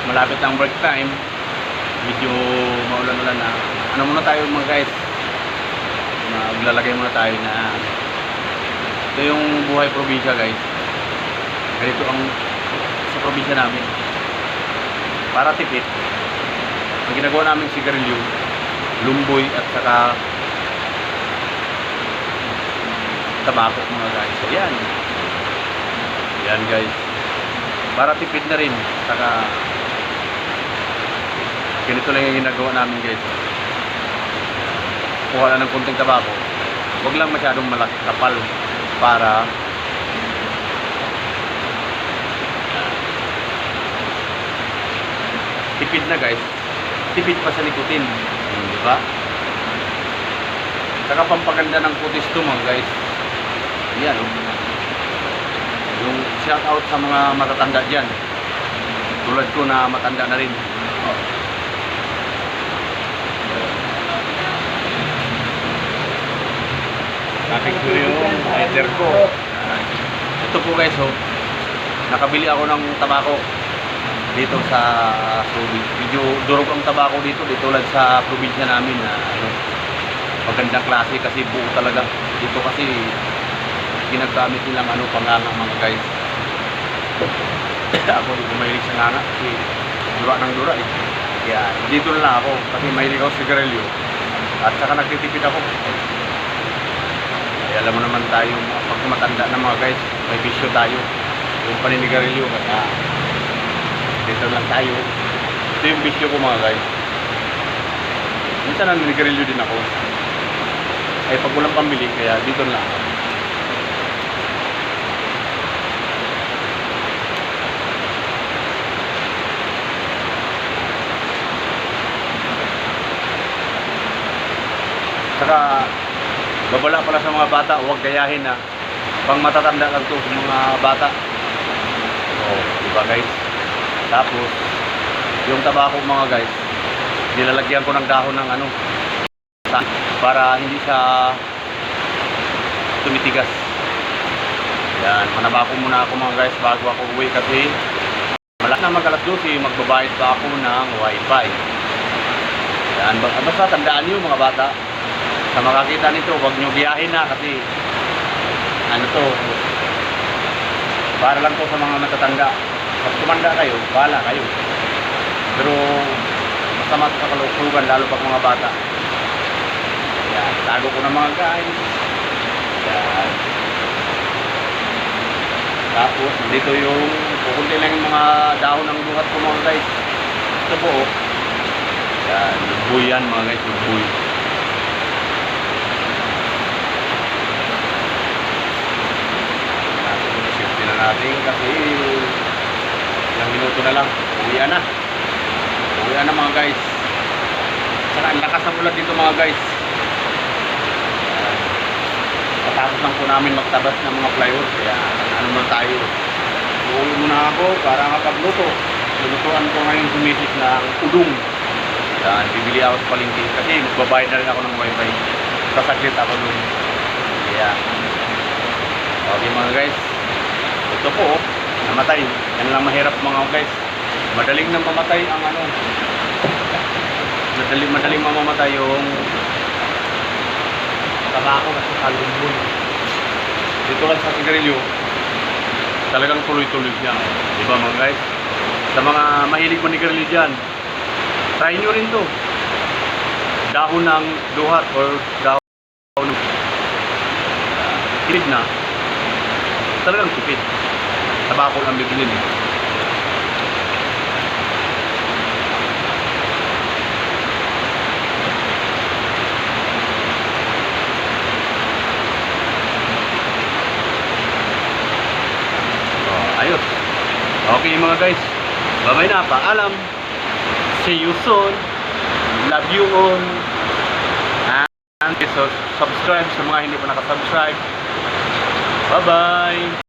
malapit ng break time, medyo maulan-ulan na. Ano muna tayo mga guys, maglalagay muna tayo na ito yung buhay probinsya guys. Ganito ang sa probinsya namin. Para tipid, ang ginagawa namin sigarilyo, lumboy at saka tabako mga guys. Ayan. Ayan guys. Para tipid na rin. Saka ganito lang yung ginagawa namin guys. Kuha lang ng kunting tabako. Huwag lang masyadong malaki kapal para tipid na guys. Tipid pa sa nikotin. Diba? Saka pampaganda ng kutis to mga guys. Ayan o. Yung shout out sa mga matatanda dyan. Tulad ko na matanda na rin. Nakik ko yung lighter ko. Ito po guys oh. Nakabili ako ng tabako dito sa probinsya. Medyo durog ang tabako dito. Dito lang sa probinsya namin na magandang klase kasi buo talaga. Dito kasi ginagamit nilang panganga mga guys. Ako di ko mahilig sa nganga kasi dura ng dura eh. Kaya dito na lang ako kasi mahilig ako sa sigarilyo at saka nagtitipid ako. Kaya alam mo naman tayo pag matanda na mga guys, may bisyo tayo yung paninigarilyo kaya dito lang tayo. Ito yung bisyo ko mga guys. Minsan naninigarilyo din ako ay pag walang pambili kaya dito na lang ako. Saka babala pala sa mga bata, huwag gayahin na pang matatanda lang to sa mga bata. Diba guys? Tapos yung tabako mga guys, nilalagyan ko ng dahon ng para hindi siya tumitigas. Yan, manabako muna ako mga guys bago ako uwi kasi malaki na mag-alas 12, magbabayad pa ako ng wifi. Yan, basta tandaan nyo mga bata, sa makakita nito, huwag nyo biyahin na kasi para lang to sa mga natatanda. Pag tumanda kayo, bahala kayo. Pero masama sa kalusugan, lalo pag mga bata. Yan, tago ko na mga guys. Yan. Tapos, dito yung kukunti lang yung mga dahon ng buhat ko mga guys. Ito po, oh. Yan, lugboy yan mga guys, lugboy. Natin kasi ilang minuto na lang uwian na mga guys. Saka ang lakas ng ulan dito mga guys. Patapos lang po namin magtabas ng mga plywood kaya ano muna tayo, uwi muna ako para makapagluto. Lutuan ko ngayon sumisis ng udong. Yan, bibili ako sa palengke kasi magbabayad na rin ako ng wifi. Sasaglit ako dun kaya okay mga guys. Ito po, namatay. Yan lang mahirap mga guys. Madaling nang mamatay ang madaling mamamatay yung tabako at lumboy. Dito lang sa sigarilyo, talagang tuloy-tuloy siya. Diba mga guys? Sa mga mahilig manigarilyo dyan, try nyo rin to. Dahon ng duhat or dahon ng tipid na. Talagang tipid. Tabako lang bibilin eh. Ayos. Okay mga guys. Bye-bye na. Paalam. See you soon. Love you all. And so subscribe sa mga hindi pa nakasubscribe. Bye-bye.